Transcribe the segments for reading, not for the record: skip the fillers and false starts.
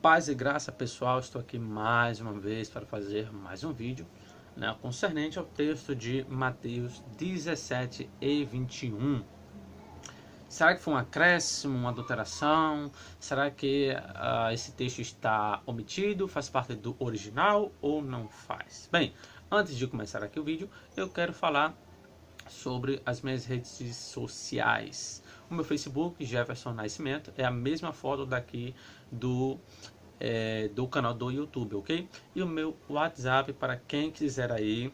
Paz e graça, pessoal, estou aqui mais uma vez para fazer mais um vídeo, né, concernente ao texto de Mateus 17 e 21. Será que foi um acréscimo, uma adulteração? Será que esse texto está omitido, faz parte do original ou não faz? Bem, antes de começar aqui o vídeo, eu quero falar sobre as minhas redes sociais. O meu Facebook, Jefferson Nascimento, é a mesma foto daqui do canal do YouTube, ok? E o meu WhatsApp, para quem quiser aí,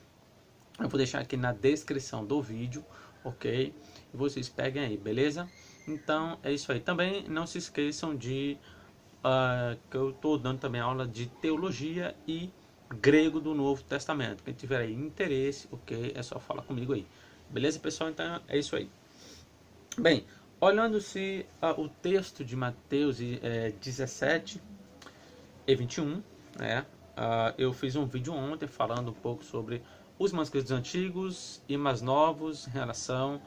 eu vou deixar aqui na descrição do vídeo, ok? E vocês peguem aí, beleza? Então é isso aí. Também não se esqueçam de que eu estou dando também aula de teologia e grego do Novo Testamento. Quem tiver aí interesse, ok? É só falar comigo aí. Beleza, pessoal? Então é isso aí. Bem, olhando-se o texto de Mateus 17 e 21, né? Eu fiz um vídeo ontem falando um pouco sobre os manuscritos antigos e mais novos em relação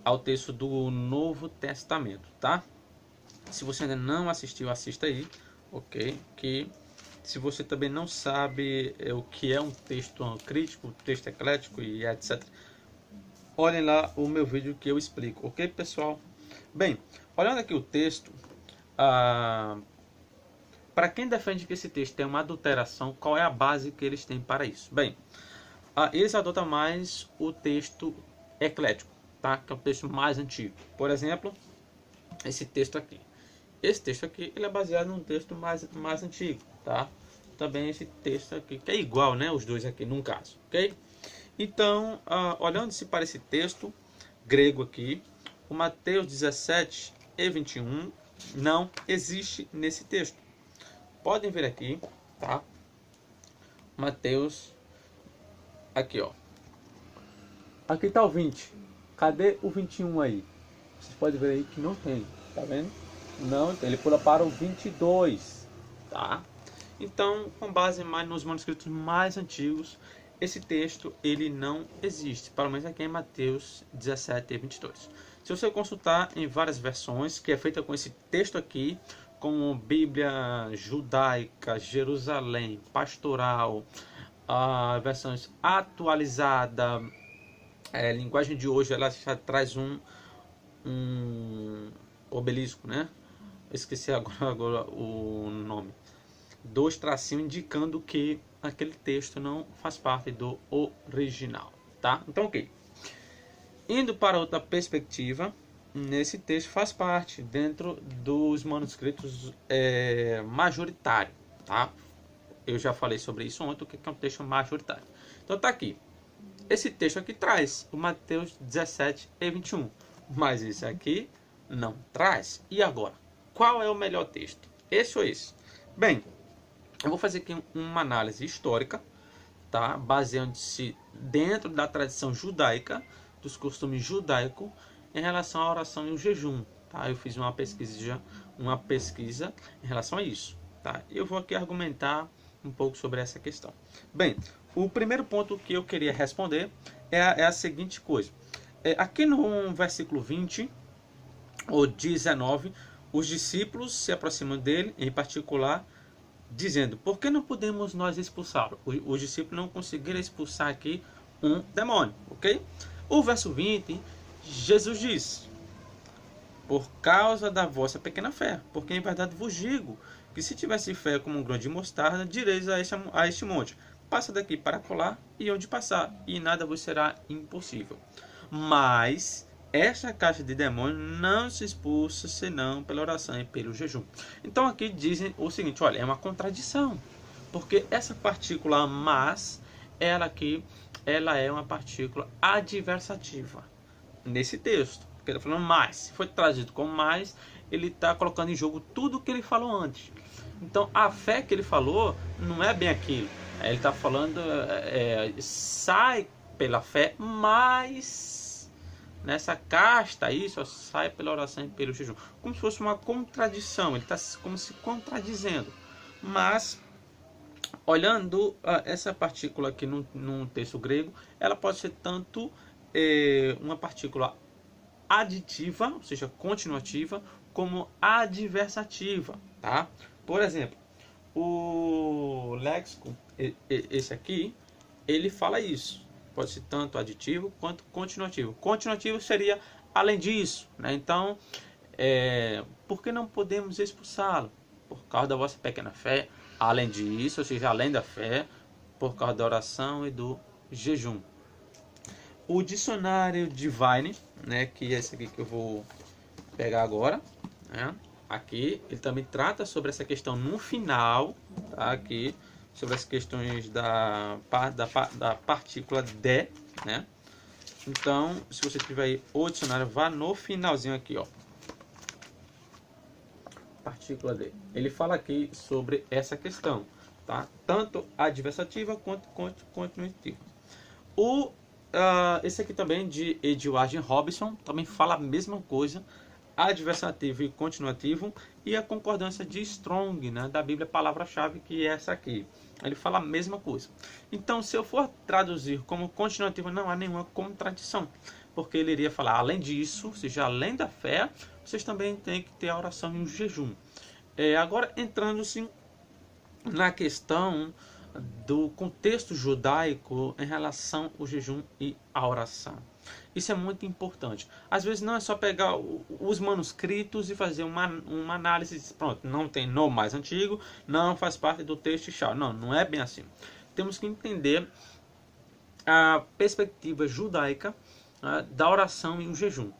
ao texto do Novo Testamento, tá? Se você ainda não assistiu, assista aí, ok? Que se você também não sabe o que é um texto crítico, texto eclético e etc., olhem lá o meu vídeo que eu explico, ok, pessoal? Bem, olhando aqui o texto, para quem defende que esse texto tem uma adulteração, qual é a base que eles têm para isso? Bem, eles adotam mais o texto eclético, tá? Que é o texto mais antigo. Por exemplo, esse texto aqui. Esse texto aqui ele é baseado num texto mais antigo, tá? Também esse texto aqui, que é igual, né? Os dois aqui, num caso, ok? Então, olhando-se para esse texto grego aqui, o Mateus 17 e 21 não existe nesse texto. Podem ver aqui, tá? Mateus, aqui ó. Aqui tá o 20. Cadê o 21 aí? Vocês podem ver aí que não tem, tá vendo? Não tem, ele pula para o 22, tá? Então, com base mais nos manuscritos mais antigos, esse texto ele não existe, pelo menos aqui em Mateus 17 e 22. Se você consultar em várias versões, que é feita com esse texto aqui, como Bíblia Judaica, Jerusalém, Pastoral, versões atualizada, linguagem de hoje, ela já traz um obelisco, né? Eu esqueci agora o nome. 2 tracinhos indicando que aquele texto não faz parte do original, tá? Então, ok. Indo para outra perspectiva, nesse texto faz parte dentro dos manuscritos majoritários, tá? Eu já falei sobre isso ontem, o que é um texto majoritário. Então tá aqui. Esse texto aqui traz o Mateus 17 e 21, mas esse aqui não traz. E agora? Qual é o melhor texto? Esse ou esse? Bem, eu vou fazer aqui uma análise histórica, tá? Baseando-se dentro da tradição judaica, dos costumes judaicos, em relação à oração e o jejum, tá? Eu fiz uma pesquisa em relação a isso, tá? Eu vou aqui argumentar um pouco sobre essa questão. Bem, o primeiro ponto que eu queria responder é a seguinte coisa. Aqui no versículo 20 ou 19, os discípulos se aproximam dele, em particular, dizendo: por que não podemos nós expulsá-lo? Os discípulos não conseguiram expulsar aqui um demônio, ok? O verso 20, Jesus diz: por causa da vossa pequena fé, porque em verdade vos digo que se tivesse fé como um grão de mostarda, direis a este monte: passa daqui para colar, e onde passar, e nada vos será impossível. Mas esta caixa de demônio não se expulsa senão pela oração e pelo jejum. Então aqui dizem o seguinte: olha, é uma contradição, porque essa partícula mas, ela é uma partícula adversativa nesse texto, porque ele está falando mais. Se foi traduzido como mais, ele está colocando em jogo tudo o que ele falou antes. Então a fé que ele falou não é bem aquilo. Ele está falando sai pela fé, mas nessa casta aí só sai pela oração e pelo jejum. Como se fosse uma contradição. Ele está como se contradizendo. Mas olhando essa partícula aqui num texto grego, ela pode ser tanto uma partícula aditiva, ou seja, continuativa, como adversativa, tá? Por exemplo, o léxico, esse aqui, ele fala isso. Pode ser tanto aditivo quanto continuativo. Continuativo seria além disso, né? Então, por que não podemos expulsá-lo? Por causa da vossa pequena fé. Além disso, ou seja, além da fé, por causa da oração e do jejum. O dicionário Divine, né, que é esse aqui que eu vou pegar agora, né, aqui, ele também trata sobre essa questão no final, tá, aqui, sobre as questões da partícula de, né. Então, se você tiver aí o dicionário, vá no finalzinho aqui, ó. Partícula de. Ele fala aqui sobre essa questão, tá? Tanto adversativa quanto continuativa. Esse aqui também de Edward Robinson também fala a mesma coisa, adversativo e continuativo, e a concordância de Strong, né, da Bíblia, palavra-chave, que é essa aqui. Ele fala a mesma coisa. Então, se eu for traduzir como continuativo, não há nenhuma contradição, porque ele iria falar, além disso, ou seja, além da fé, vocês também têm que ter a oração e o jejum. Agora, entrando-se na questão do contexto judaico em relação ao jejum e à oração. Isso é muito importante. Às vezes não é só pegar os manuscritos e fazer uma análise, pronto, não tem no mais antigo, não faz parte do texto e não, não é bem assim. Temos que entender a perspectiva judaica da oração e o jejum.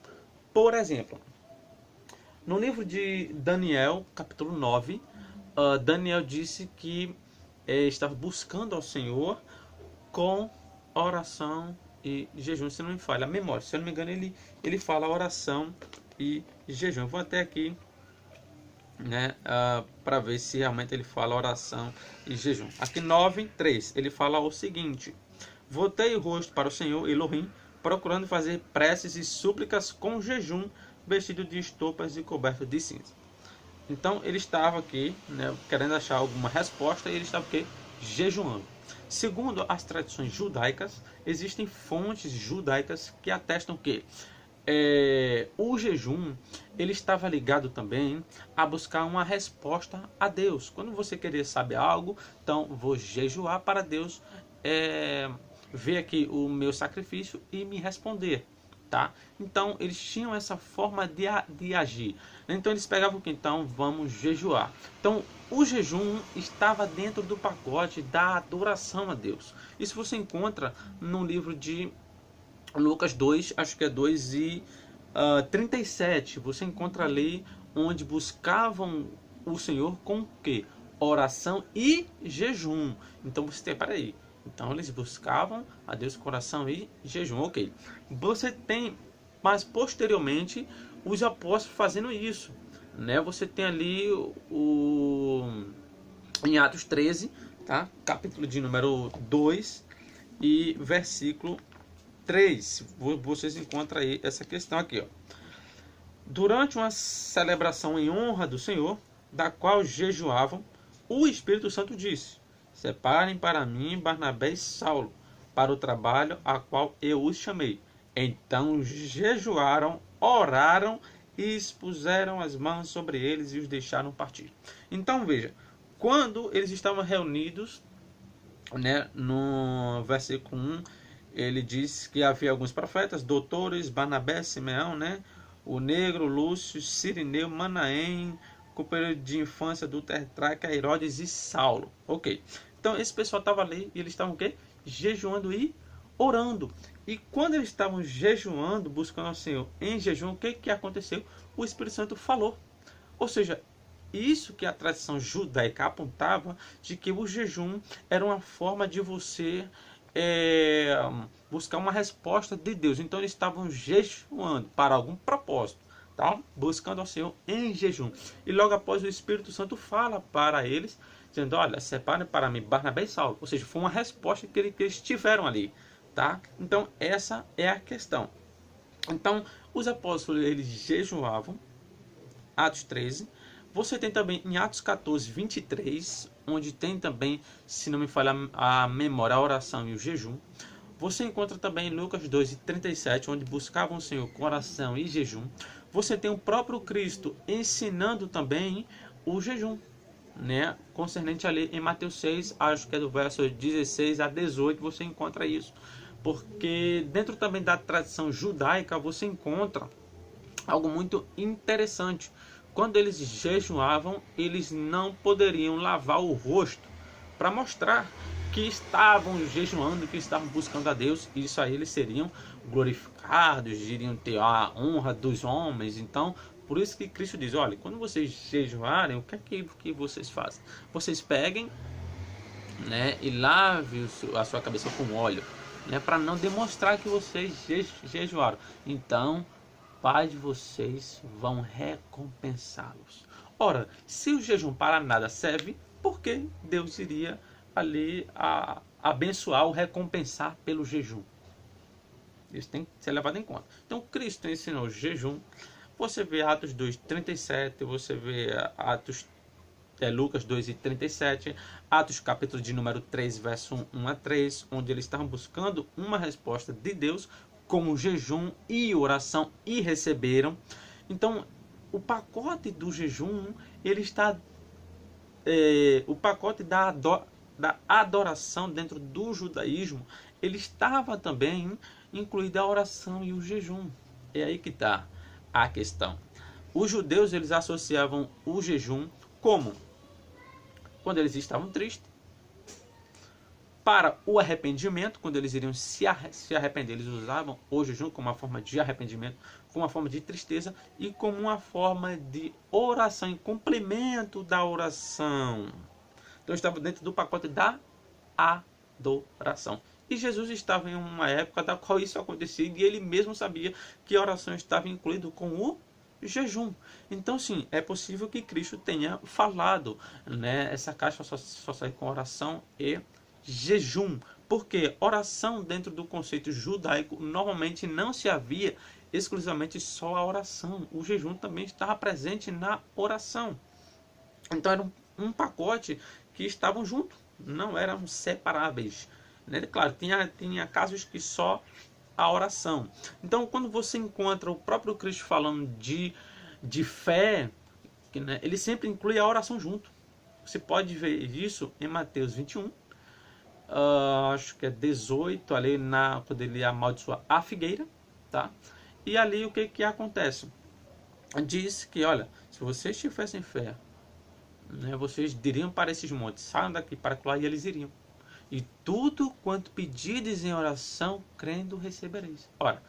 Por exemplo, no livro de Daniel, capítulo 9, Daniel disse que estava buscando ao Senhor com oração e jejum, se não me falha a memória. Se eu não me engano, ele fala oração e jejum. Eu vou até aqui, né, para ver se realmente ele fala oração e jejum. Aqui 9:3, ele fala o seguinte: voltei o rosto para o Senhor Elohim, procurando fazer preces e súplicas com jejum, vestido de estopas e coberto de cinza. Então ele estava aqui, né, querendo achar alguma resposta, e ele estava aqui jejuando. Segundo as tradições judaicas, existem fontes judaicas que atestam que o jejum ele estava ligado também a buscar uma resposta a Deus. Quando você queria saber algo, então vou jejuar para Deus ver aqui o meu sacrifício e me responder. Tá? Então eles tinham essa forma de agir. Então eles pegavam que então vamos jejuar. Então o jejum estava dentro do pacote da adoração a Deus. Isso você encontra no livro de Lucas 2, acho que é 2:37. Você encontra ali onde buscavam o Senhor com o quê? Oração e jejum. Então você tem, peraí. Então eles buscavam a Deus com oração e jejum, ok. Você tem, mas posteriormente, os apóstolos fazendo isso, né? Você tem ali em Atos 13, tá? Capítulo de número 2 e versículo 3. Vocês encontram aí essa questão aqui, ó. Durante uma celebração em honra do Senhor, da qual jejuavam, o Espírito Santo disse: separem para mim Barnabé e Saulo, para o trabalho a qual eu os chamei. Então jejuaram, oraram e expuseram as mãos sobre eles e os deixaram partir. Então veja, quando eles estavam reunidos, né, no versículo 1, ele diz que havia alguns profetas, doutores, Barnabé, Simeão, né, o negro, Lúcio, Cirineu, Manaém, companheiro de infância do Tetrarca, Herodes e Saulo. Ok. Então esse pessoal estava ali e eles estavam o quê? Jejuando e orando. E quando eles estavam jejuando, buscando ao Senhor em jejum, o que aconteceu? O Espírito Santo falou. Ou seja, isso que a tradição judaica apontava, de que o jejum era uma forma de você buscar uma resposta de Deus. Então eles estavam jejuando para algum propósito, tá? Buscando ao Senhor em jejum. E logo após o Espírito Santo fala para eles, dizendo: olha, separem para mim Barnabé e Saulo. Ou seja, foi uma resposta que eles tiveram ali, tá? Então essa é a questão. Então os apóstolos eles jejuavam, Atos 13. Você tem também em Atos 14:23, onde tem também, se não me falha a memória, a oração e o jejum. Você encontra também em Lucas 2:37, onde buscavam o Senhor com oração e jejum. você tem o próprio Cristo ensinando também o jejum, né? Concernente ali em Mateus 6, acho que é do verso 16 a 18, você encontra isso. Porque dentro também da tradição judaica você encontra algo muito interessante. Quando eles jejuavam, eles não poderiam lavar o rosto para mostrar que estavam jejuando, que estavam buscando a Deus. Isso aí eles seriam glorificados, iriam ter a honra dos homens. Então, por isso que Cristo diz, olha, quando vocês jejuarem, o que é que vocês fazem? Vocês peguem, né, e lave a sua cabeça com óleo, né, para não demonstrar que vocês jejuaram. Então, Pai de vocês vão recompensá-los. Ora, se o jejum para nada serve, por que Deus iria ali abençoar ou recompensar pelo jejum? Isso tem que ser levado em conta. Então, Cristo ensinou jejum. Você vê Atos 2:37, você vê Lucas 2:37, Atos capítulo de número 3, verso 1 a 3, onde eles estavam buscando uma resposta de Deus como jejum e oração e receberam. Então, o pacote do jejum, ele está o pacote da adoração dentro do judaísmo, ele estava também incluída a oração e o jejum. É aí que está a questão. Os judeus, eles associavam o jejum como? Quando eles estavam tristes. Para o arrependimento, quando eles iriam se arrepender, eles usavam o jejum como uma forma de arrependimento, como uma forma de tristeza e como uma forma de oração, em complemento da oração. Então estava dentro do pacote da adoração. E Jesus estava em uma época da qual isso acontecia e ele mesmo sabia que a oração estava incluída com o jejum. Então, sim, é possível que Cristo tenha falado, né? Essa caixa só sai com oração e jejum, porque oração dentro do conceito judaico normalmente não se havia exclusivamente só a oração, o jejum também estava presente na oração. Então era um pacote que estavam juntos, não eram separáveis, né? Claro, tinha casos que só a oração. Então, quando você encontra o próprio Cristo falando de fé, né, ele sempre inclui a oração junto. Você pode ver isso em Mateus 21, acho que é 18, ali quando ele amaldiçoa a figueira, tá? E ali o que acontece? Diz que, olha, se vocês tivessem fé, né, vocês diriam para esses montes, saiam daqui para lá, e eles iriam. E tudo quanto pedides em oração, crendo, recebereis. Ora,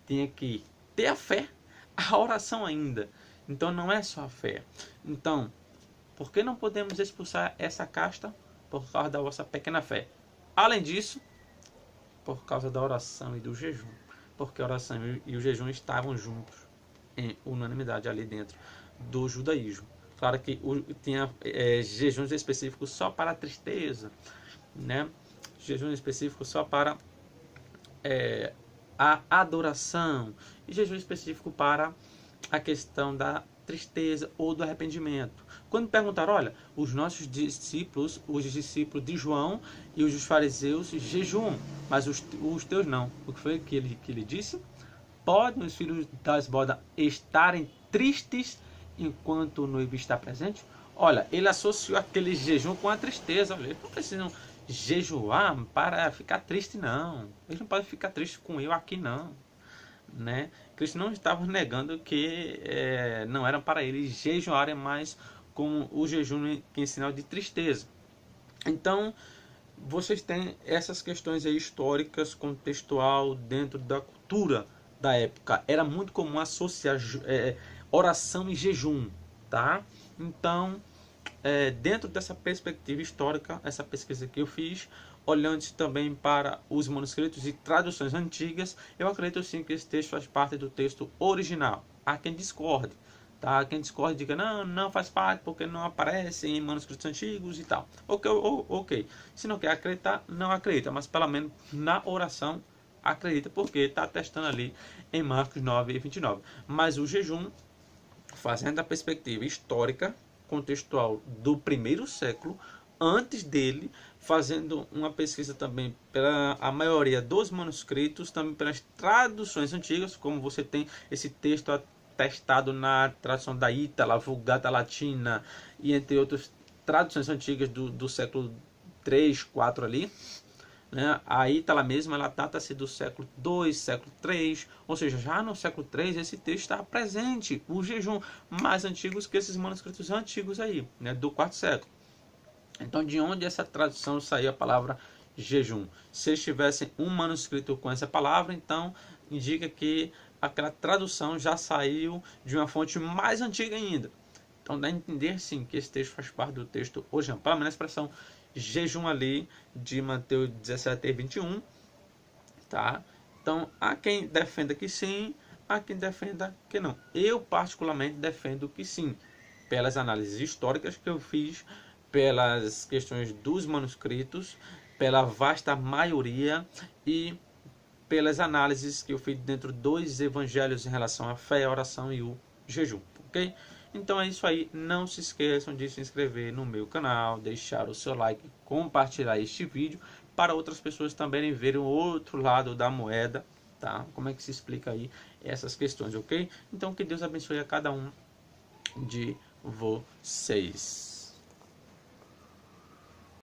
tinha que ter a fé, a oração ainda. Então não é só a fé. Então, por que não podemos expulsar essa casta? Por causa da vossa pequena fé. Além disso, por causa da oração e do jejum. Porque a oração e o jejum estavam juntos, em unanimidade ali dentro do judaísmo. Claro que tinha jejuns específicos só para a tristeza, né? Jejum específico só para a adoração e jejum específico para a questão da tristeza ou do arrependimento. Quando perguntaram, olha, os nossos discípulos, os discípulos de João e os dos fariseus jejuam, mas os teus não. O que foi que ele disse? Podem os filhos das bodas estarem tristes enquanto o noivo está presente? Olha, ele associou aquele jejum com a tristeza. Olha, eles não precisam jejuar para ficar triste, não. Eles não podem ficar tristes com eu aqui, não. Né? Cristo não estava negando que não era para eles jejuarem mais com o jejum em sinal de tristeza. Então, vocês têm essas questões aí históricas, contextual, dentro da cultura da época. Era muito comum associar oração e jejum, tá? Então, dentro dessa perspectiva histórica, essa pesquisa que eu fiz, olhando também para os manuscritos e traduções antigas, eu acredito sim que esse texto faz parte do texto original. Há quem discorde, tá? Quem discorde diga, não faz parte porque não aparece em manuscritos antigos e tal. Ok. Se não quer acreditar, não acredita, mas pelo menos na oração acredita, porque está testando ali em Marcos 9:29. Mas o jejum, fazendo a perspectiva histórica, contextual do primeiro século, antes dele, fazendo uma pesquisa também pela a maioria dos manuscritos, também pelas traduções antigas, como você tem esse texto atestado na tradução da Ítala, Vulgata Latina e entre outras traduções antigas do século 3, 4 ali, né? A Ítala mesma, ela data-se do século 2, século 3, ou seja, já no século 3 esse texto está presente, o jejum, mais antigos que esses manuscritos antigos aí, né? Do 4º século. Então, de onde essa tradução saiu a palavra jejum? Se eles tivessem um manuscrito com essa palavra, então indica que aquela tradução já saiu de uma fonte mais antiga ainda. Então dá a entender sim que esse texto faz parte do texto original. Pelo menos a expressão jejum ali de Mateus 17 e 21. Tá? Então há quem defenda que sim, há quem defenda que não. Eu particularmente defendo que sim, pelas análises históricas que eu fiz, pelas questões dos manuscritos, pela vasta maioria e pelas análises que eu fiz dentro dos evangelhos em relação à fé, a oração e o jejum, ok? Então é isso aí, não se esqueçam de se inscrever no meu canal, deixar o seu like, compartilhar este vídeo para outras pessoas também verem o outro lado da moeda, tá? Como é que se explica aí essas questões, ok? Então que Deus abençoe a cada um de vocês.